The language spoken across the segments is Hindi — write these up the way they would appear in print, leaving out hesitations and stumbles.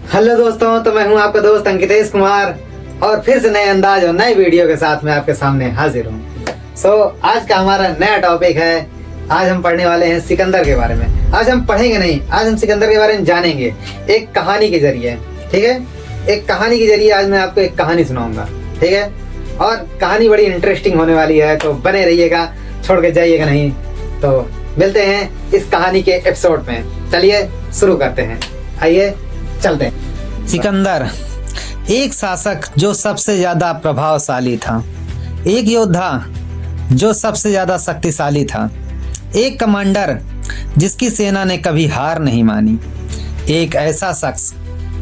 हेलो दोस्तों, तो मैं हूं आपका दोस्त अंकितेश कुमार और फिर से नए अंदाज और नए वीडियो के साथ मैं आपके सामने हाजिर हूं। आज का हमारा नया टॉपिक है। आज हम पढ़ने वाले हैं सिकंदर के बारे में। आज हम पढ़ेंगे नहीं, आज हम सिकंदर के बारे में जानेंगे एक कहानी के जरिए। ठीक है, एक कहानी के जरिए आज मैं आपको एक कहानी सुनाऊंगा। ठीक है, और कहानी बड़ी इंटरेस्टिंग होने वाली है, तो बने रहिएगा, छोड़ के जाइएगा नहीं। तो मिलते हैं इस कहानी के एपिसोड में। चलिए शुरू करते हैं, आइए चलते हैं। सिकंदर एक शासक जो सबसे ज्यादा प्रभावशाली था, एक योद्धा जो सबसे ज्यादा शक्तिशाली था, एक कमांडर जिसकी सेना ने कभी हार नहीं मानी, एक ऐसा शख्स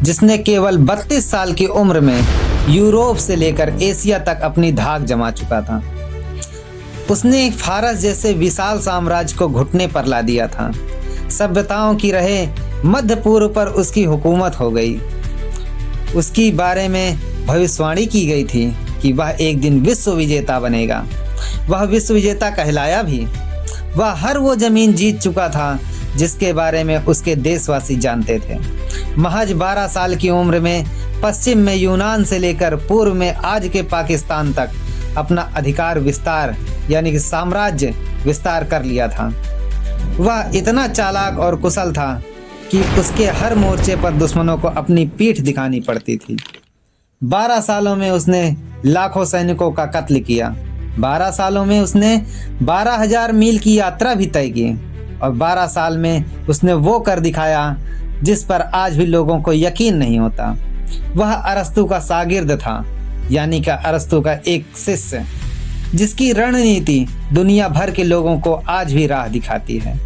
जिसने केवल 32 साल की उम्र में यूरोप से लेकर एशिया तक अपनी धाक जमा चुका था। उसने फारस जैसे विशाल साम्राज्य को घुटने पर ला दिया था। सभ्यताओं की रहे मध्य पूर्व पर उसकी हुकूमत हो गई। उसकी बारे में भविष्यवाणी की गई थी कि वह एक दिन विश्व विजेता बनेगा। वह विश्व विजेता कहलाया भी। वह हर वो जमीन जीत चुका था जिसके बारे में उसके देशवासी जानते थे। महज 12 साल की उम्र में पश्चिम में यूनान से लेकर पूर्व में आज के पाकिस्तान तक अपना अधिकार विस्तार यानी कि साम्राज्य विस्तार कर लिया था। वह इतना चालाक और कुशल था कि उसके हर मोर्चे पर दुश्मनों को अपनी पीठ दिखानी पड़ती थी। 12 सालों में उसने लाखों सैनिकों का कत्ल किया। 12 सालों में उसने 12,000 मील की यात्रा भी तय की और 12 साल में उसने वो कर दिखाया जिस पर आज भी लोगों को यकीन नहीं होता। वह अरस्तु का शागिर्द था, यानी कि अरस्तु का एक शिष्य, जिसकी रणनीति दुनिया भर के लोगों को आज भी राह दिखाती है।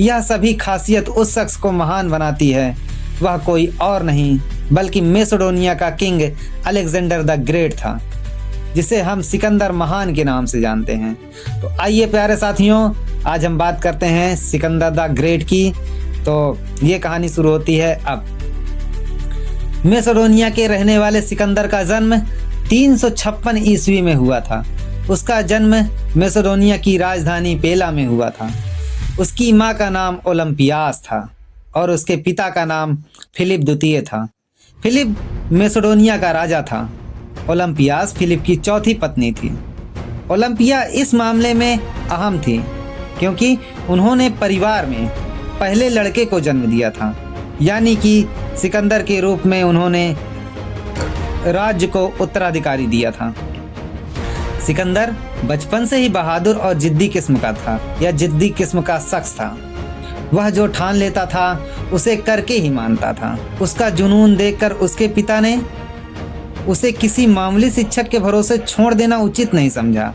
यह सभी खासियत उस शख्स को महान बनाती है। वह कोई और नहीं बल्कि मैसेडोनिया का किंग अलेक्जेंडर द ग्रेट था, जिसे हम सिकंदर महान के नाम से जानते हैं। तो आइए प्यारे साथियों, आज हम बात करते हैं सिकंदर द ग्रेट की। तो ये कहानी शुरू होती है अब। मैसेडोनिया के रहने वाले सिकंदर का जन्म 356 ईस्वी में हुआ था। उसका जन्म मैसेडोनिया की राजधानी पेला में हुआ था। उसकी माँ का नाम ओलंपियास था और उसके पिता का नाम फिलिप द्वितीय था। फिलिप मैसेडोनिया का राजा था। ओलंपियास फिलिप की चौथी पत्नी थी। ओलंपिया इस मामले में अहम थी क्योंकि उन्होंने परिवार में पहले लड़के को जन्म दिया था, यानी कि सिकंदर के रूप में उन्होंने राज्य को उत्तराधिकारी दिया था। सिकंदर बचपन से ही बहादुर और जिद्दी किस्म का था, या जिद्दी किस्म का शख्स था। वह जो ठान लेता था उसे करके ही मानता था। उसका जुनून देखकर उसके पिता ने उसे किसी मामूली शिक्षक के भरोसे छोड़ देना उचित नहीं समझा।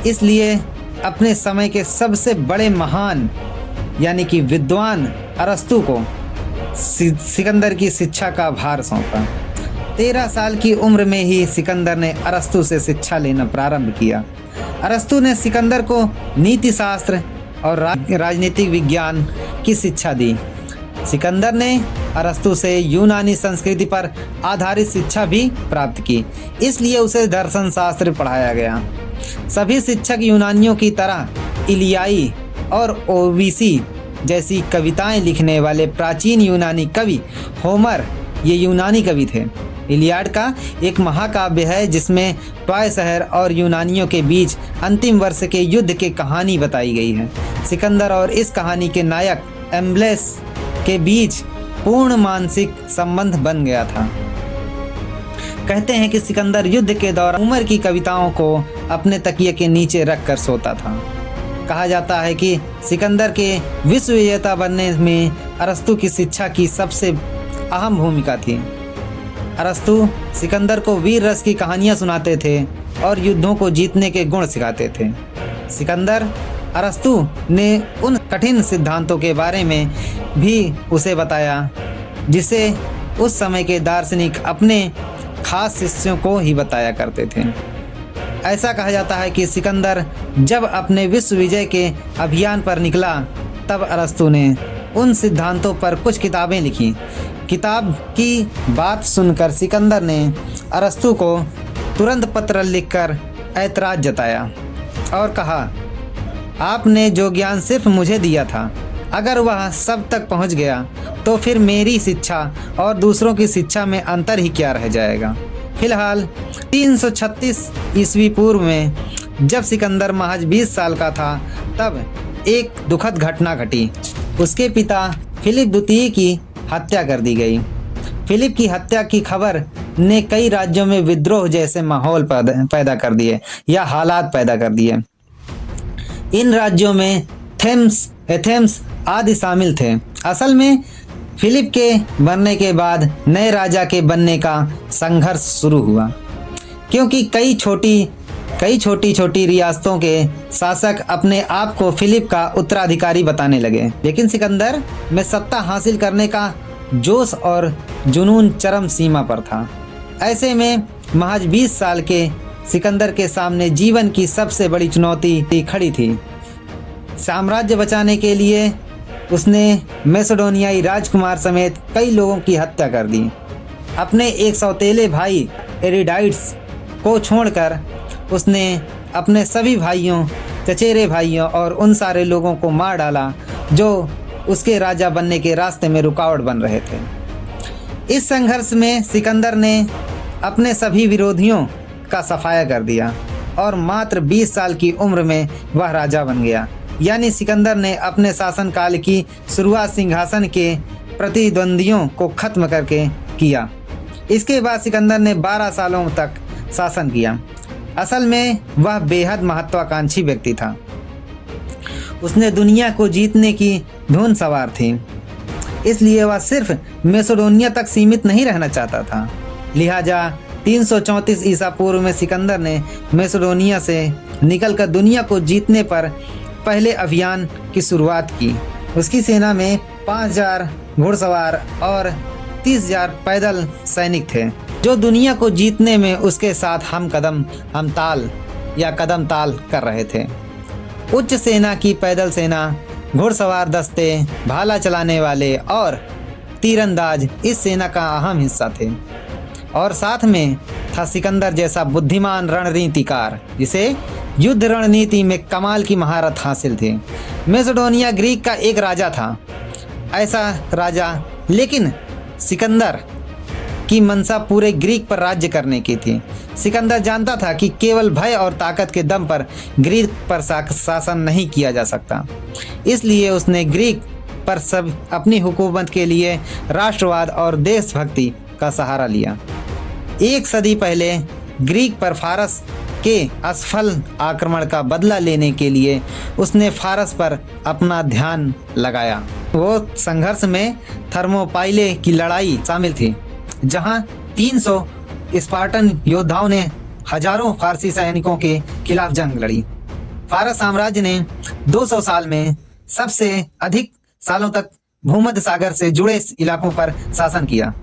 इसलिए अपने समय के सबसे बड़े महान यानी कि विद्वान अरस्तु को सिकंदर की शिक्षा का भार सौंपा। 13 साल की उम्र में ही सिकंदर ने अरस्तु से शिक्षा लेना प्रारंभ किया। अरस्तु ने सिकंदर को नीति शास्त्र और राजनीतिक विज्ञान की शिक्षा दी। सिकंदर ने अरस्तु से यूनानी संस्कृति पर आधारित शिक्षा भी प्राप्त की, इसलिए उसे दर्शन शास्त्र पढ़ाया गया। सभी शिक्षक यूनानियों की तरह इलियाई और ओविसी जैसी कविताएं लिखने वाले प्राचीन यूनानी कवि होमर ये यूनानी कवि थे। इलियाड का एक महाकाव्य है जिसमें ट्रॉय शहर और यूनानियों के बीच अंतिम वर्ष के युद्ध की कहानी बताई गई है। सिकंदर और इस कहानी के नायक एम्बलेस के बीच पूर्ण मानसिक संबंध बन गया था। कहते हैं कि सिकंदर युद्ध के दौरान होमर की कविताओं को अपने तकिए के नीचे रखकर सोता था। कहा जाता है कि सिकंदर के विश्व विजेता बनने में अरस्तु की शिक्षा की सबसे अहम भूमिका थी। अरस्तु सिकंदर को वीर रस की कहानियां सुनाते थे और युद्धों को जीतने के गुण सिखाते थे। सिकंदर अरस्तु ने उन कठिन सिद्धांतों के बारे में भी उसे बताया जिसे उस समय के दार्शनिक अपने खास शिष्यों को ही बताया करते थे। ऐसा कहा जाता है कि सिकंदर जब अपने विश्व विजय के अभियान पर निकला तब अरस्तु ने उन सिद्धांतों पर कुछ किताबें लिखी। किताब की बात सुनकर सिकंदर ने अरस्तु को तुरंत पत्र लिखकर ऐतराज़ जताया और कहा, आपने जो ज्ञान सिर्फ मुझे दिया था, अगर वह सब तक पहुंच गया तो फिर मेरी शिक्षा और दूसरों की शिक्षा में अंतर ही क्या रह जाएगा। फिलहाल 336 ईस्वी पूर्व में जब सिकंदर महज 20 साल का था, तब एक दुखद घटना घटी। उसके पिता फिलिप द्वितीय की हत्या कर दी गई। फिलिप की हत्या की खबर ने कई राज्यों में विद्रोह जैसे माहौल पैदा कर दिए या हालात पैदा कर दिए। इन राज्यों में एथेंस आदि शामिल थे। असल में फिलिप के बनने के बाद नए राजा के बनने का संघर्ष शुरू हुआ, क्योंकि कई छोटी रियासतों के शासक अपने आप को फिलिप का उत्तराधिकारी बताने लगे। लेकिन सिकंदर में सत्ता हासिल करने का जोश और जुनून चरम सीमा पर था। ऐसे में महज 20 साल के सिकंदर के सामने जीवन की सबसे बड़ी चुनौती खड़ी थी। साम्राज्य बचाने के लिए उसने मैसेडोनियाई राजकुमार समेत कई लोगों की हत्या कर दी। अपने एक सौतेले भाई एरिडाइट्स को छोड़कर उसने अपने सभी भाइयों, चचेरे भाइयों और उन सारे लोगों को मार डाला जो उसके राजा बनने के रास्ते में रुकावट बन रहे थे। इस संघर्ष में सिकंदर ने अपने सभी विरोधियों का सफाया कर दिया और मात्र 20 साल की उम्र में वह राजा बन गया। यानी सिकंदर ने अपने शासनकाल की शुरुआत सिंहासन के प्रतिद्वंदियों को खत्म करके किया। इसके बाद सिकंदर ने 12 सालों तक शासन किया। असल में वह बेहद महत्वाकांक्षी व्यक्ति था। उसने दुनिया को जीतने की धुन सवार थी, इसलिए वह सिर्फ मैसेडोनिया तक सीमित नहीं रहना चाहता था। लिहाजा 334 ईसा पूर्व में सिकंदर ने मैसेडोनिया से निकलकर दुनिया को जीतने पर पहले अभियान की शुरुआत की। उसकी सेना में 5000 घुड़सवार और 30,000 पैदल सैनिक थे, जो दुनिया को जीतने में उसके साथ हम कदम ताल कर रहे थे। उच्च सेना की पैदल सेना, घुड़सवार दस्ते, भाला चलाने वाले और तीरंदाज इस सेना का अहम हिस्सा थे। और साथ में था सिकंदर जैसा बुद्धिमान रणनीतिकार, जिसे युद्ध रणनीति में कमाल की महारत हासिल थी। मैसेडोनिया ग्रीक का एक राजा था, ऐसा राजा, लेकिन सिकंदर की मंशा पूरे ग्रीक पर राज्य करने की थी। सिकंदर जानता था कि केवल भय और ताकत के दम पर ग्रीक पर शासन नहीं किया जा सकता। इसलिए उसने ग्रीक पर सब अपनी हुकूमत के लिए राष्ट्रवाद और देशभक्ति का सहारा लिया। एक सदी पहले ग्रीक पर फारस के असफल आक्रमण का बदला लेने के लिए उसने फारस पर अपना ध्यान लगाया। वो संघर्ष में थर्मोपाइले की लड़ाई शामिल थी, जहां 300 स्पार्टन योद्धाओं ने हजारों फारसी सैनिकों के खिलाफ जंग लड़ी। फारस साम्राज्य ने 200 साल में सबसे अधिक सालों तक भूमध्य सागर से जुड़े इलाकों पर शासन किया।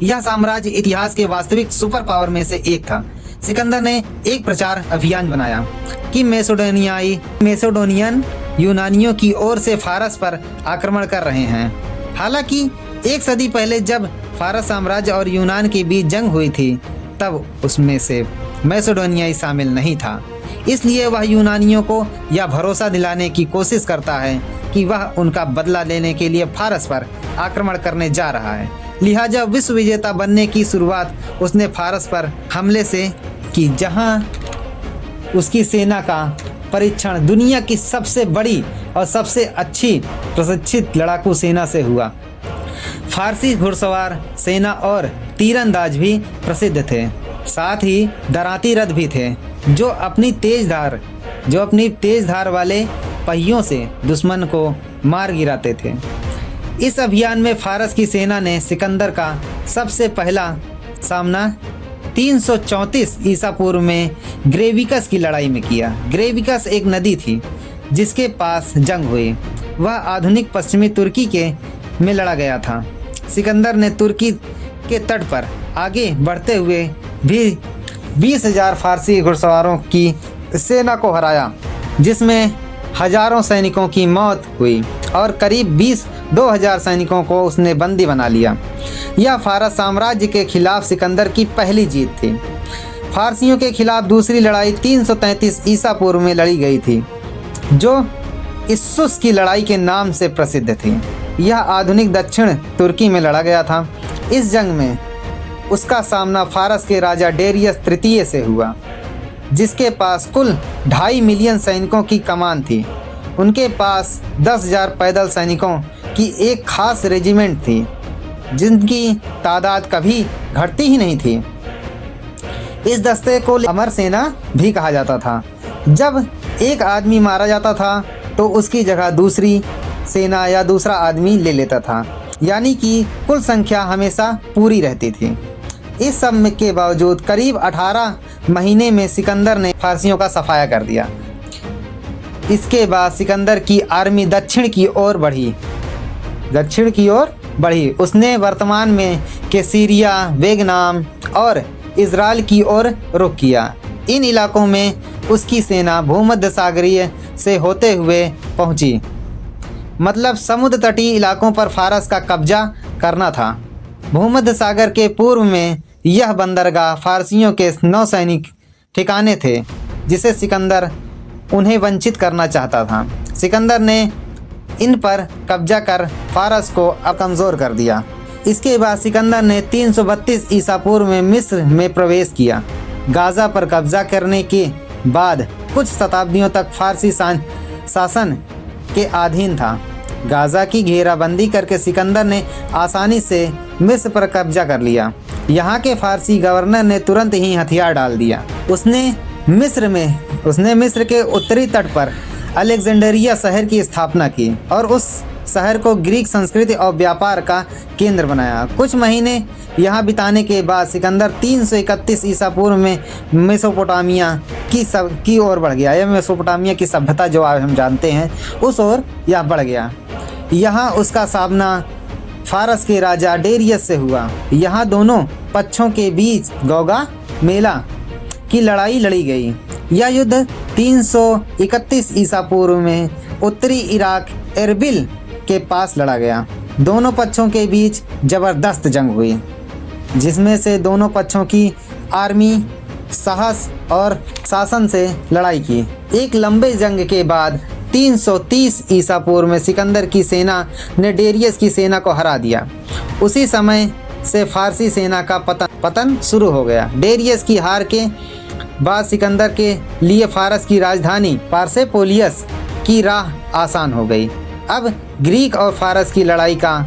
यह साम्राज्य इतिहास के वास्तविक सुपर पावर में से एक था। सिकंदर ने एक प्रचार अभियान बनाया कि मैसेडोनियन यूनानियों की ओर से फारस पर आक्रमण कर रहे हैं। हालांकि एक सदी पहले जब फारस साम्राज्य और यूनान के बीच जंग हुई थी, तब उसमें से मैसेडोनियाई शामिल नहीं था। इसलिए वह यूनानियों को यह भरोसा दिलाने की कोशिश करता है कि वह उनका बदला लेने के लिए फारस पर आक्रमण करने जा रहा है। लिहाजा विश्व विजेता बनने की शुरुआत उसने फारस पर हमले से की, जहां उसकी सेना का परीक्षण दुनिया की सबसे बड़ी और सबसे अच्छी प्रशिक्षित लड़ाकू सेना से हुआ। फारसी घुड़सवार सेना और तीरंदाज भी प्रसिद्ध थे। साथ ही दराती रथ भी थे, जो अपनी तेज धार वाले पहियों से दुश्मन को मार गिराते थे। इस अभियान में फारस की सेना ने सिकंदर का सबसे पहला सामना 334 ईसा पूर्व में ग्रेविकस की लड़ाई में किया। ग्रेविकस एक नदी थी जिसके पास जंग हुई। वह आधुनिक पश्चिमी तुर्की में लड़ा गया था। सिकंदर ने तुर्की के तट पर आगे बढ़ते हुए भी 20,000 फारसी घुड़सवारों की सेना को हराया, जिसमें हजारों सैनिकों की मौत हुई और करीब 2,000 सैनिकों को उसने बंदी बना लिया। यह फारस साम्राज्य के खिलाफ सिकंदर की पहली जीत थी। फारसियों के खिलाफ दूसरी लड़ाई 333 ईसा पूर्व में लड़ी गई थी, जो इस्सुस की लड़ाई के नाम से प्रसिद्ध थी। यह आधुनिक दक्षिण तुर्की में लड़ा गया था। इस जंग में उसका सामना फारस के राजा डेरियस तृतीय से हुआ, जिसके पास कुल 2.5 मिलियन सैनिकों की कमान थी। उनके पास 10,000 पैदल सैनिकों की एक खास रेजिमेंट थी, जिनकी तादाद कभी घटती ही नहीं थी। इस दस्ते को अमर सेना भी कहा जाता था। जब एक आदमी मारा जाता था तो उसकी जगह दूसरी सेना या दूसरा आदमी ले लेता था, यानी कि कुल संख्या हमेशा पूरी रहती थी। इस सब के बावजूद करीब 18 महीने में सिकंदर ने फारसियों का सफाया कर दिया। इसके बाद सिकंदर की आर्मी दक्षिण की ओर बढ़ी। उसने वर्तमान में के सीरिया, वेगनाम और इज़राइल की ओर रुख किया। इन इलाकों में उसकी सेना भूमध्य सागरीय से होते हुए पहुंची, मतलब समुद्र तटीय इलाकों पर फारस का कब्जा करना था। भूमध्य सागर के पूर्व में यह बंदरगाह फारसियों के नौसैनिक ठिकाने थे, जिसे सिकंदर उन्हें वंचित करना चाहता था। सिकंदर ने इन पर कब्जा कर फारस को कमज़ोर कर दिया। इसके बाद सिकंदर ने 332 ईसा पूर्व में मिस्र में प्रवेश किया। गाज़ा पर कब्जा करने के बाद कुछ शताब्दियों तक फारसी शासन के अधीन था। गाज़ा की घेराबंदी करके सिकंदर ने आसानी से मिस्र पर कब्जा कर लिया। यहाँ के फारसी गवर्नर ने तुरंत ही हथियार डाल दिया। उसने मिस्र के उत्तरी तट पर अलेक्जेंड्रिया शहर की स्थापना की और उस शहर को ग्रीक संस्कृति और व्यापार का केंद्र बनाया। कुछ महीने यहाँ बिताने के बाद सिकंदर 331 ईसा पूर्व में मेसोपोटामिया की ओर बढ़ गया। यह मेसोपोटामिया की सभ्यता जो आज हम जानते हैं, उस ओर यह बढ़ गया। यहाँ उसका सामना फारस के राजा डेरियस से हुआ। यहाँ दोनों पक्षों के बीच गौगा मेला की लड़ाई लड़ी गई। यह युद्ध 331 ईसा पूर्व में उत्तरी इराक एरबिल के पास लड़ा गया। दोनों पक्षों के बीच ज़बरदस्त जंग हुई, जिसमें से दोनों पक्षों की आर्मी साहस और शासन से लड़ाई की। एक लंबे जंग के बाद 330 ईसा पूर्व में सिकंदर की सेना ने डेरियस की सेना को हरा दिया। उसी समय से फारसी सेना का पतन शुरू हो गया। डेरियस की हार के बाद सिकंदर के लिए फारस की राजधानी पार्सेपोलियस की राह आसान हो गई। अब ग्रीक और फारस की लड़ाई का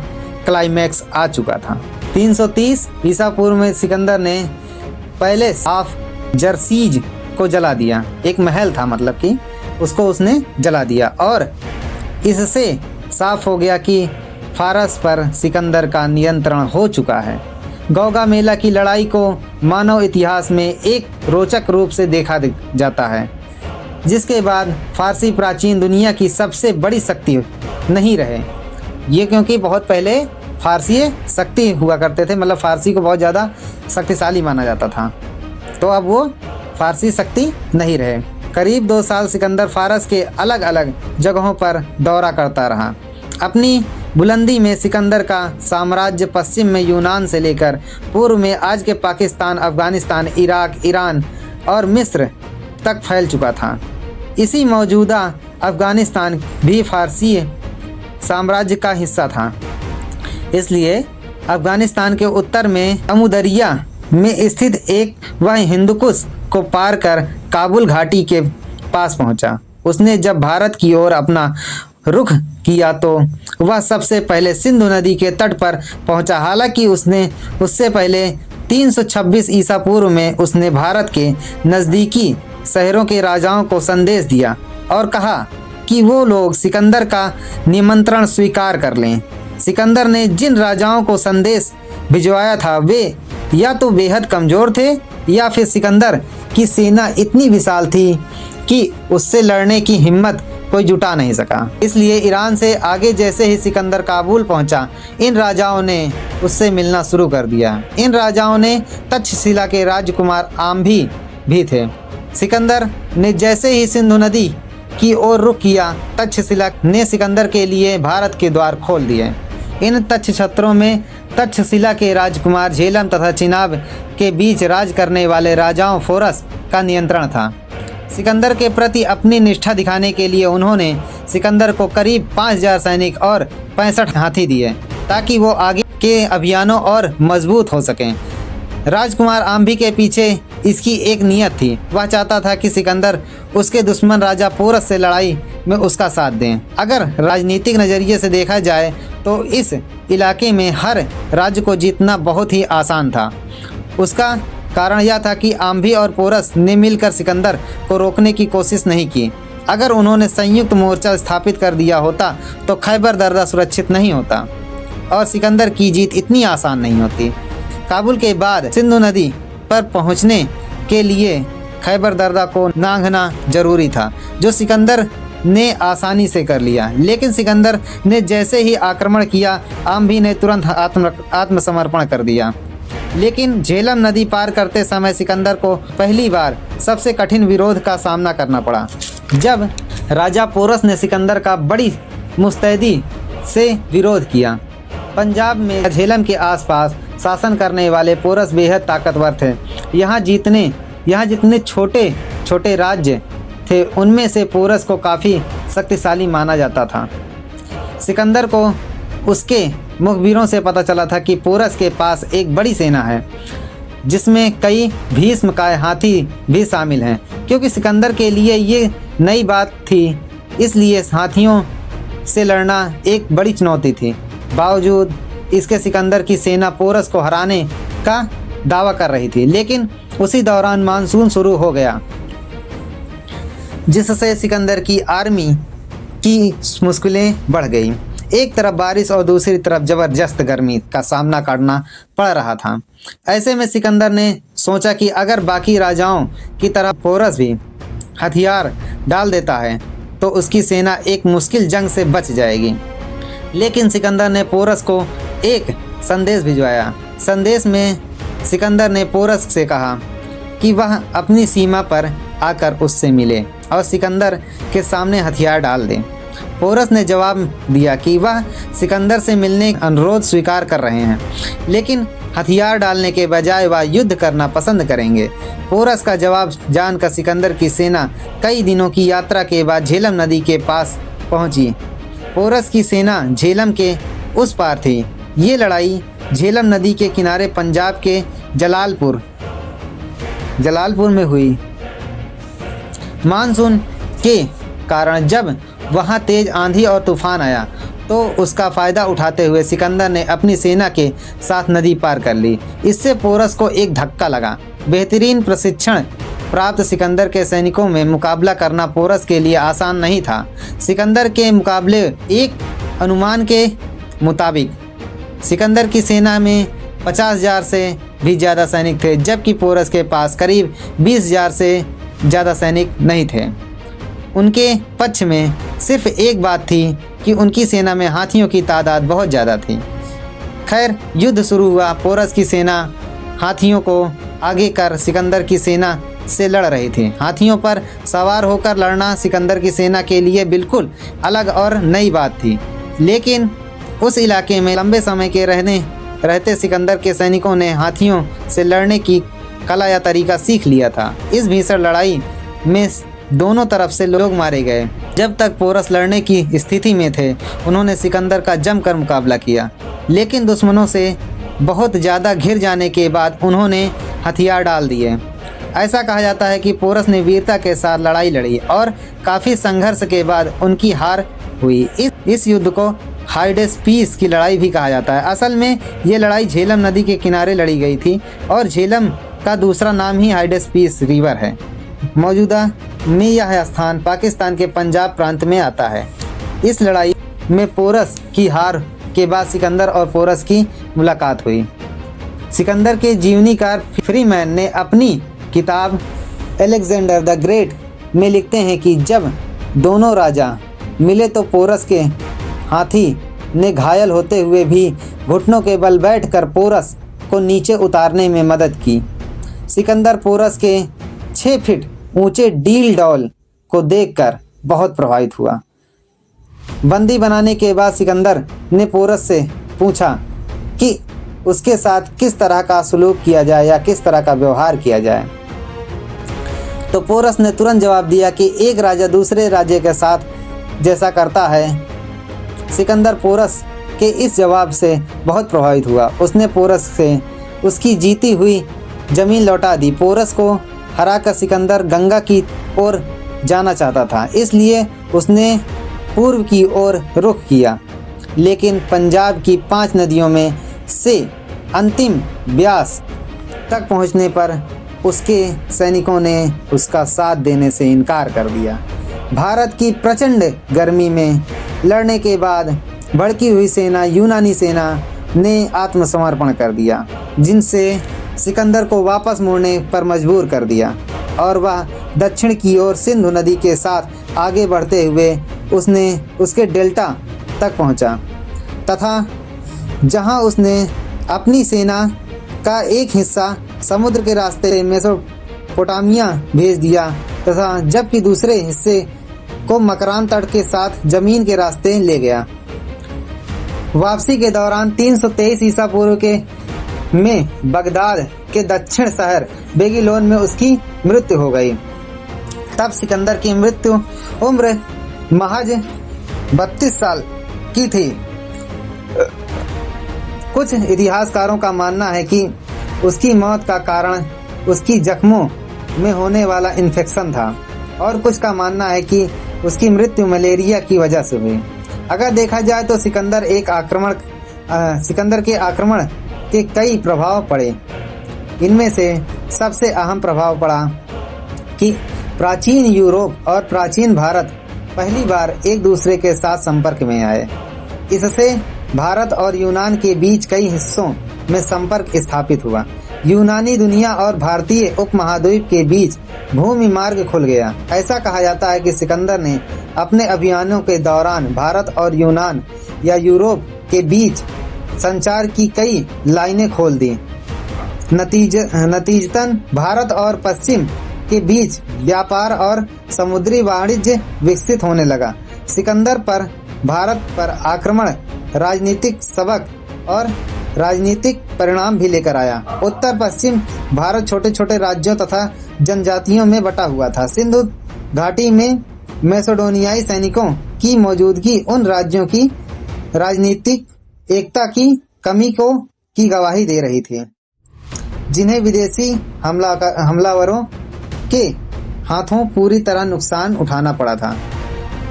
क्लाइमैक्स आ चुका था। 330 ईसा पूर्व में सिकंदर ने पहले ऑफ जर्सीज को जला दिया। एक महल था, मतलब कि उसको उसने जला दिया, और इससे साफ हो गया कि फारस पर सिकंदर का नियंत्रण हो चुका है। गौगा मेला की लड़ाई को मानव इतिहास में एक रोचक रूप से देखा जाता है, जिसके बाद फारसी प्राचीन दुनिया की सबसे बड़ी शक्ति नहीं रहे। ये क्योंकि बहुत पहले फारसी शक्ति हुआ करते थे, मतलब फारसी को बहुत ज़्यादा शक्तिशाली माना जाता था, तो अब वो फारसी शक्ति नहीं रहे। करीब 2 साल सिकंदर फारस के अलग अलग जगहों पर दौरा करता रहा। अपनी बुलंदी में सिकंदर का साम्राज्य पश्चिम में यूनान से लेकर पूर्व में आज के पाकिस्तान, अफ़गानिस्तान, इराक, ईरान और मिस्र तक फैल चुका था। इसी मौजूदा अफ़गानिस्तान भी फारसी साम्राज्य का हिस्सा था। इसलिए अफ़गानिस्तान के उत्तर में अमुदरिया में स्थित एक वह हिंदुकुश को पार कर काबुल घाटी के पास पहुंचा। उसने जब भारत की ओर अपना रुख किया तो वह सबसे पहले सिंधु नदी के तट पर पहुंचा। हालांकि उससे पहले 326 ईसा पूर्व में उसने भारत के नज़दीकी शहरों के राजाओं को संदेश दिया और कहा कि वो लोग सिकंदर का निमंत्रण स्वीकार कर लें। सिकंदर ने जिन राजाओं को संदेश भिजवाया था वे या तो बेहद कमज़ोर थे या फिर सिकंदर की सेना इतनी विशाल थी कि उससे लड़ने की हिम्मत कोई जुटा नहीं सका। इसलिए ईरान से आगे जैसे ही सिकंदर काबुल पहुंचा, इन राजाओं ने उससे मिलना शुरू कर दिया। इन राजाओं ने तक्षशिला के राजकुमार आम्भी भी थे। सिकंदर ने जैसे ही सिंधु नदी की ओर रुख किया, तक्षशिला ने सिकंदर के लिए भारत के द्वार खोल दिए। इन तक्षछत्रों में तक्षशिला के राजकुमार झेलम तथा चिनाब के बीच राज करने वाले राजाओं फोरस का नियंत्रण था। सिकंदर के प्रति अपनी निष्ठा दिखाने के लिए उन्होंने सिकंदर को करीब 5000 सैनिक और 65 हाथी दिए ताकि वो आगे के अभियानों और मजबूत हो सकें। राजकुमार आम्भी के पीछे इसकी एक नियत थी। वह चाहता था कि सिकंदर उसके दुश्मन राजा पोरस से लड़ाई में उसका साथ दें। अगर राजनीतिक नज़रिए से देखा जाए तो इस इलाके में हर राज्य को जीतना बहुत ही आसान था। उसका कारण यह था कि आम्भी और पोरस ने मिलकर सिकंदर को रोकने की कोशिश नहीं की। अगर उन्होंने संयुक्त मोर्चा स्थापित कर दिया होता तो खैबर दर्रा सुरक्षित नहीं होता और सिकंदर की जीत इतनी आसान नहीं होती। काबुल के बाद सिंधु नदी पर पहुंचने के लिए खैबर दर्रा को नांगना जरूरी था, जो सिकंदर ने आसानी से कर लिया। लेकिन सिकंदर ने जैसे ही आक्रमण किया, आम्भी ने तुरंत आत्मसमर्पण कर दिया। लेकिन झेलम नदी पार करते समय सिकंदर को पहली बार सबसे कठिन विरोध का सामना करना पड़ा, जब राजा पोरस ने सिकंदर का बड़ी मुस्तैदी से विरोध किया। पंजाब में झेलम के आसपास शासन करने वाले पोरस बेहद ताकतवर थे। यहाँ जितने छोटे छोटे राज्य थे उनमें से पोरस को काफ़ी शक्तिशाली माना जाता था। सिकंदर को उसके मुखबिरों से पता चला था कि पोरस के पास एक बड़ी सेना है जिसमें कई भीष्मकाय हाथी भी शामिल हैं। क्योंकि सिकंदर के लिए ये नई बात थी, इसलिए हाथियों से लड़ना एक बड़ी चुनौती थी। बावजूद इसके सिकंदर की सेना पोरस को हराने का दावा कर रही थी। लेकिन उसी दौरान मानसून शुरू हो गया, जिससे सिकंदर की आर्मी की मुश्किलें बढ़ गई। एक तरफ बारिश और दूसरी तरफ ज़बरदस्त गर्मी का सामना करना पड़ रहा था। ऐसे में सिकंदर ने सोचा कि अगर बाकी राजाओं की तरह पोरस भी हथियार डाल देता है तो उसकी सेना एक मुश्किल जंग से बच जाएगी। लेकिन सिकंदर ने पोरस को एक संदेश भिजवाया। संदेश में सिकंदर ने पोरस से कहा कि वह अपनी सीमा पर आकर उससे मिले और सिकंदर के सामने हथियार डाल दे। पोरस ने जवाब दिया कि वह सिकंदर से मिलने का अनुरोध स्वीकार कर रहे हैं, लेकिन हथियार डालने के बजाय वह युद्ध करना पसंद करेंगे। पोरस का जवाब जानकर सिकंदर की सेना कई दिनों की यात्रा के बाद झेलम नदी के पास पहुंची। पोरस की सेना झेलम के उस पार थी। ये लड़ाई झेलम नदी के किनारे पंजाब के जलालपुर में हुई। मानसून के कारण जब वहाँ तेज आंधी और तूफान आया तो उसका फ़ायदा उठाते हुए सिकंदर ने अपनी सेना के साथ नदी पार कर ली। इससे पोरस को एक धक्का लगा। बेहतरीन प्रशिक्षण प्राप्त सिकंदर के सैनिकों में मुकाबला करना पोरस के लिए आसान नहीं था। सिकंदर के मुकाबले एक अनुमान के मुताबिक सिकंदर की सेना में 50,000 से भी ज़्यादा सैनिक थे, जबकि पोरस के पास करीब 20,000 से ज़्यादा सैनिक नहीं थे। उनके पक्ष में सिर्फ एक बात थी कि उनकी सेना में हाथियों की तादाद बहुत ज़्यादा थी। खैर, युद्ध शुरू हुआ। पोरस की सेना हाथियों को आगे कर सिकंदर की सेना से लड़ रही थी। हाथियों पर सवार होकर लड़ना सिकंदर की सेना के लिए बिल्कुल अलग और नई बात थी। लेकिन उस इलाके में लंबे समय के रहते सिकंदर के सैनिकों ने हाथियों से लड़ने की कला या तरीका सीख लिया था। इस भीषण लड़ाई में दोनों तरफ से लोग मारे गए। जब तक पोरस लड़ने की स्थिति में थे, उन्होंने सिकंदर का जमकर मुकाबला किया। लेकिन दुश्मनों से बहुत ज़्यादा घिर जाने के बाद उन्होंने हथियार डाल दिए। ऐसा कहा जाता है कि पोरस ने वीरता के साथ लड़ाई लड़ी और काफ़ी संघर्ष के बाद उनकी हार हुई। इस युद्ध को हाइडेस्पीस की लड़ाई भी कहा जाता है। असल में ये लड़ाई झेलम नदी के किनारे लड़ी गई थी और झेलम का दूसरा नाम ही हाइडेस्पीस रिवर है। मौजूदा में यह स्थान पाकिस्तान के पंजाब प्रांत में आता है। इस लड़ाई में पोरस की हार के बाद सिकंदर और पोरस की मुलाकात हुई। सिकंदर के जीवनीकार फ्रीमैन ने अपनी किताब अलेक्जेंडर द ग्रेट में लिखते हैं कि जब दोनों राजा मिले तो पोरस के हाथी ने घायल होते हुए भी घुटनों के बल बैठकर पोरस को नीचे उतारने में मदद की। सिकंदर पोरस के 6 फीट ऊंचे डील डॉल को देखकर बहुत प्रभावित हुआ। बंदी बनाने के बाद सिकंदर ने पोरस से पूछा कि उसके साथ किस तरह का सलूक किया जाए या किस तरह का व्यवहार किया जाए। तो पोरस ने तुरंत जवाब दिया कि एक राजा दूसरे राज्य के साथ जैसा करता है। सिकंदर पोरस के इस जवाब से बहुत प्रभावित हुआ। उसने पोरस से उसकी जीती हुई जमीन लौटा दी। पोरस को हराकर सिकंदर गंगा की ओर जाना चाहता था, इसलिए उसने पूर्व की ओर रुख किया, लेकिन पंजाब की 5 नदियों में से अंतिम ब्यास तक पहुंचने पर उसके सैनिकों ने उसका साथ देने से इनकार कर दिया। भारत की प्रचंड गर्मी में लड़ने के बाद भड़की हुई सेना, यूनानी सेना ने आत्मसमर्पण कर दिया, जिनसे सिकंदर को वापस मुड़ने पर मजबूर कर दिया और वह दक्षिण की ओर सिंधु नदी के साथ आगे बढ़ते हुए उसके डेल्टा तक पहुंचा तथा जहां उसने अपनी सेना का एक हिस्सा समुद्र के रास्ते मेसोपोटामिया भेज दिया तथा जबकि दूसरे हिस्से को मकरान तट के साथ जमीन के रास्ते ले गया। वापसी के दौरान 323 ईसा पूर्व के में बगदाद के दक्षिण शहर बेबीलोन में उसकी मृत्यु हो गई। तब सिकंदर की मृत्यु उम्र महज 32 साल की थी। कुछ इतिहासकारों का मानना है कि उसकी मौत का कारण उसकी जख्मों में होने वाला इन्फेक्शन था और कुछ का मानना है कि उसकी मृत्यु मलेरिया की वजह से हुई। अगर देखा जाए तो सिकंदर के आक्रमण के कई प्रभाव पड़े। इनमें से सबसे अहम प्रभाव पड़ा कि प्राचीन यूरोप और प्राचीन भारत पहली बार एक दूसरे के साथ संपर्क में आए। इससे भारत और यूनान के बीच कई हिस्सों में संपर्क स्थापित हुआ। यूनानी दुनिया और भारतीय उपमहाद्वीप के बीच भूमि मार्ग खुल गया। ऐसा कहा जाता है कि सिकंदर ने अपने अभियानों के दौरान भारत और यूनान या यूरोप के बीच संचार की कई लाइनें खोल दी। नतीजतन भारत और पश्चिम के बीच व्यापार और समुद्री वाणिज्य विकसित होने लगा। सिकंदर पर भारत पर आक्रमण राजनीतिक सबक और राजनीतिक परिणाम भी लेकर आया। उत्तर पश्चिम भारत छोटे छोटे राज्यों तथा जनजातियों में बटा हुआ था। सिंधु घाटी में मैसेडोनियाई सैनिकों की मौजूदगी उन राज्यों की राजनीतिक एकता की कमी की गवाही दे रही थी, जिन्हें विदेशी हमलावरों के हाथों पूरी तरह नुकसान उठाना पड़ा था।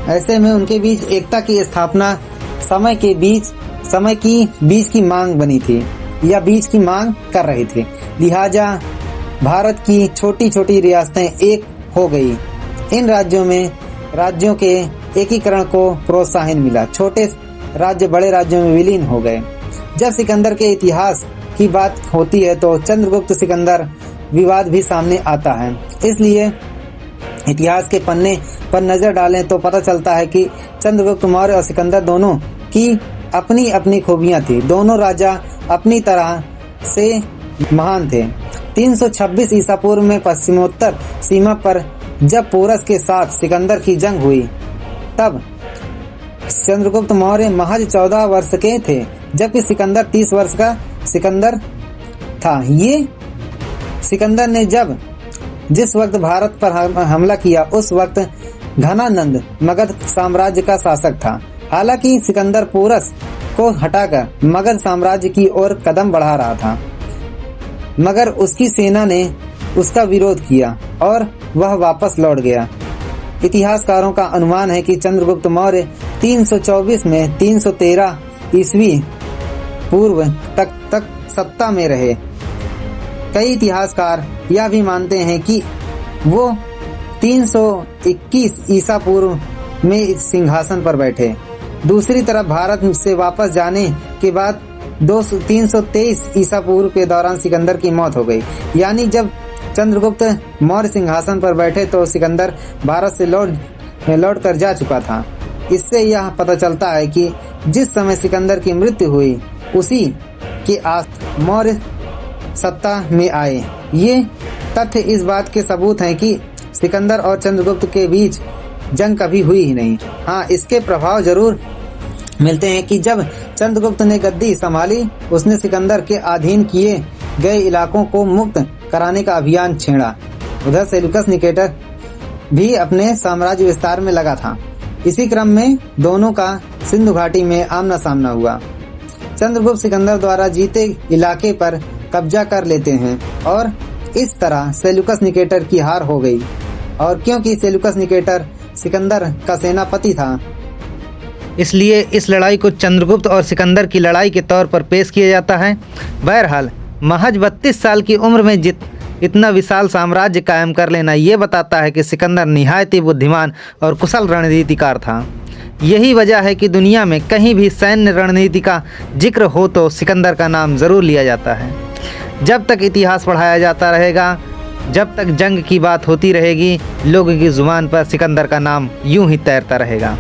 ऐसे में उनके बीच एकता की स्थापना समय की बीच की मांग बनी थी या बीच की मांग कर रही थी। लिहाजा भारत की छोटी छोटी रियासतें एक हो गई। इन राज्यों के एकीकरण को प्रोत्साहन मिला। छोटे राज्य बड़े राज्यों में विलीन हो गए। जब सिकंदर के इतिहास की बात होती है तो चंद्रगुप्त सिकंदर विवाद भी सामने आता है। इसलिए इतिहास के पन्ने पर नजर डालें तो पता चलता है कि चंद्रगुप्त मौर्य और सिकंदर दोनों की अपनी अपनी खूबियां थी। दोनों राजा अपनी तरह से महान थे। 326 ईसा पूर्व में पश्चिमोत्तर सीमा पर जब पोरस के साथ सिकंदर की जंग हुई तब चंद्रगुप्त मौर्य महज 14 वर्ष के थे, जबकि सिकंदर 30 वर्ष का सिकंदर था। ये सिकंदर ने जिस वक्त भारत पर हमला किया उस वक्त घनानंद मगध साम्राज्य का शासक था। हालांकि सिकंदर पोरस को हटाकर मगध साम्राज्य की ओर कदम बढ़ा रहा था, मगर उसकी सेना ने उसका विरोध किया और वह वापस लौट गया। इतिहासकारों का अनुमान है कि चंद्रगुप्त मौर्य 324 में 313 ईस्वी पूर्व तक सत्ता में रहे। कई इतिहासकार यह भी मानते हैं कि वो 321 ईसा पूर्व में सिंहासन पर बैठे। दूसरी तरफ भारत से वापस जाने के बाद 323 ईसा पूर्व के दौरान सिकंदर की मौत हो गई। यानी जब चंद्रगुप्त मौर्य सिंहासन पर बैठे तो सिकंदर भारत से लौट कर जा चुका था। इससे यह पता चलता है कि जिस समय सिकंदर की मृत्यु हुई उसी के आस मौर्य सत्ता में आए। ये तथ्य इस बात के सबूत हैं कि सिकंदर और चंद्रगुप्त के बीच जंग कभी हुई ही नहीं। हाँ, इसके प्रभाव जरूर मिलते हैं कि जब चंद्रगुप्त ने गद्दी संभाली उसने सिकंदर के अधीन किए गए इलाकों को मुक्त कराने का अभियान छेड़ा। उधर सेल्यूकस निकेटर भी अपने साम्राज्य विस्तार में लगा था। इसी क्रम में दोनों का सिंधु घाटी में आमना सामना हुआ। चंद्रगुप्त सिकंदर द्वारा जीते इलाके पर कब्जा कर लेते हैं और इस तरह सेल्यूकस निकेटर की हार हो गई। और क्योंकि सेल्यूकस निकेटर सिकंदर का सेनापति था, इसलिए इस लड़ाई को चंद्रगुप्त और सिकंदर की लड़ाई के तौर पर पेश किया जाता है। बहरहाल महज 32 साल की उम्र में इतना विशाल साम्राज्य कायम कर लेना ये बताता है कि सिकंदर निहायत ही बुद्धिमान और कुशल रणनीतिकार था। यही वजह है कि दुनिया में कहीं भी सैन्य रणनीति का जिक्र हो तो सिकंदर का नाम ज़रूर लिया जाता है। जब तक इतिहास पढ़ाया जाता रहेगा, जब तक जंग की बात होती रहेगी, लोगों की ज़ुबान पर सिकंदर का नाम यूं ही तैरता रहेगा।